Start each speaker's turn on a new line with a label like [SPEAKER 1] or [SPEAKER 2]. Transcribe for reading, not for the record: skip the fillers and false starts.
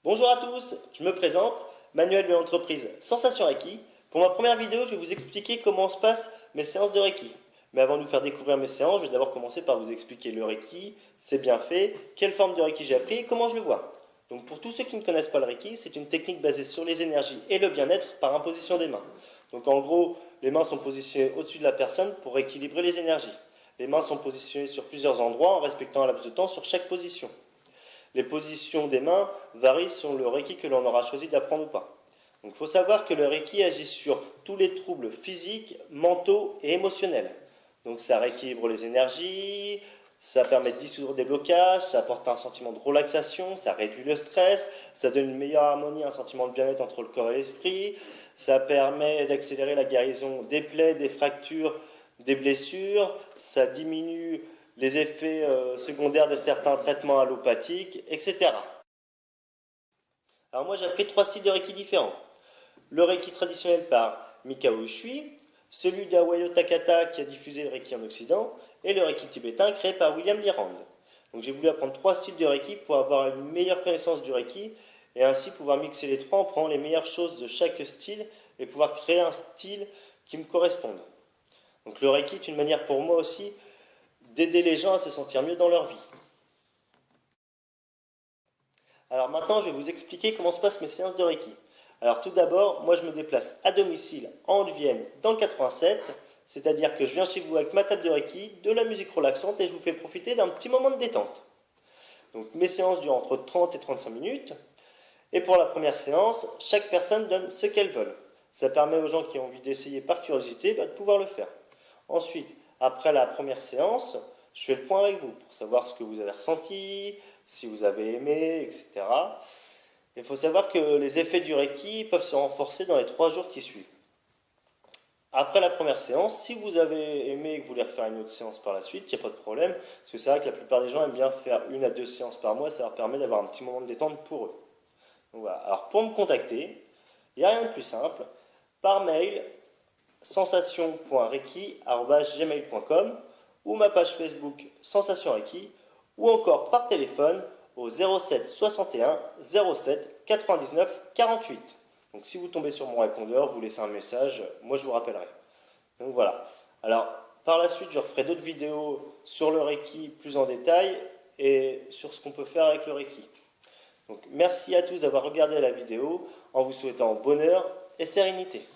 [SPEAKER 1] Bonjour à tous, je me présente, Manuel de l'entreprise Sensation Reiki. Pour ma première vidéo, je vais vous expliquer comment se passent mes séances de Reiki. Mais avant de vous faire découvrir mes séances, je vais d'abord commencer par vous expliquer le Reiki, ses bienfaits, quelle forme de Reiki j'ai appris et comment je le vois. Donc pour tous ceux qui ne connaissent pas le Reiki, c'est une technique basée sur les énergies et le bien-être par imposition des mains. Donc en gros, les mains sont positionnées au-dessus de la personne pour équilibrer les énergies. Les mains sont positionnées sur plusieurs endroits en respectant un laps de temps sur chaque position. Les positions des mains varient selon le Reiki que l'on aura choisi d'apprendre ou pas. Donc il faut savoir que le Reiki agit sur tous les troubles physiques, mentaux et émotionnels. Donc ça rééquilibre les énergies, ça permet de dissoudre des blocages, ça apporte un sentiment de relaxation, ça réduit le stress, ça donne une meilleure harmonie, un sentiment de bien-être entre le corps et l'esprit, ça permet d'accélérer la guérison des plaies, des fractures, des blessures, ça diminue les effets secondaires de certains traitements allopathiques, etc. Alors moi j'ai appris 3 styles de Reiki différents. Le Reiki traditionnel par Mikao Usui, celui d'Awayo Takata qui a diffusé le Reiki en Occident, et le Reiki tibétain créé par William Lirand. Donc j'ai voulu apprendre 3 styles de Reiki pour avoir une meilleure connaissance du Reiki et ainsi pouvoir mixer les trois en prenant les meilleures choses de chaque style et pouvoir créer un style qui me corresponde. Donc le Reiki est une manière pour moi aussi d'aider les gens à se sentir mieux dans leur vie. Alors maintenant, je vais vous expliquer comment se passent mes séances de Reiki. Alors tout d'abord, moi je me déplace à domicile en Haute-Vienne dans le 87, c'est-à-dire que je viens chez vous avec ma table de Reiki, de la musique relaxante et je vous fais profiter d'un petit moment de détente. Donc mes séances durent entre 30 et 35 minutes. Et pour la première séance, chaque personne donne ce qu'elle veut. Ça permet aux gens qui ont envie d'essayer par curiosité de pouvoir le faire. Ensuite, après la première séance, je fais le point avec vous pour savoir ce que vous avez ressenti, si vous avez aimé, etc. Il faut savoir que les effets du Reiki peuvent se renforcer dans les 3 jours qui suivent. Après la première séance, si vous avez aimé et que vous voulez refaire une autre séance par la suite, il n'y a pas de problème, parce que c'est vrai que la plupart des gens aiment bien faire 1 à 2 séances par mois, ça leur permet d'avoir un petit moment de détente pour eux. Donc voilà. Alors pour me contacter, il n'y a rien de plus simple, par mail, sensation.reiki@gmail.com ou ma page Facebook Sensation Reiki ou encore par téléphone au 07 61 07 99 48. Donc si vous tombez sur mon répondeur, vous laissez un message, moi je vous rappellerai. Donc voilà. Alors par la suite, je referai d'autres vidéos sur le Reiki plus en détail et sur ce qu'on peut faire avec le Reiki. Donc merci à tous d'avoir regardé la vidéo en vous souhaitant bonheur et sérénité.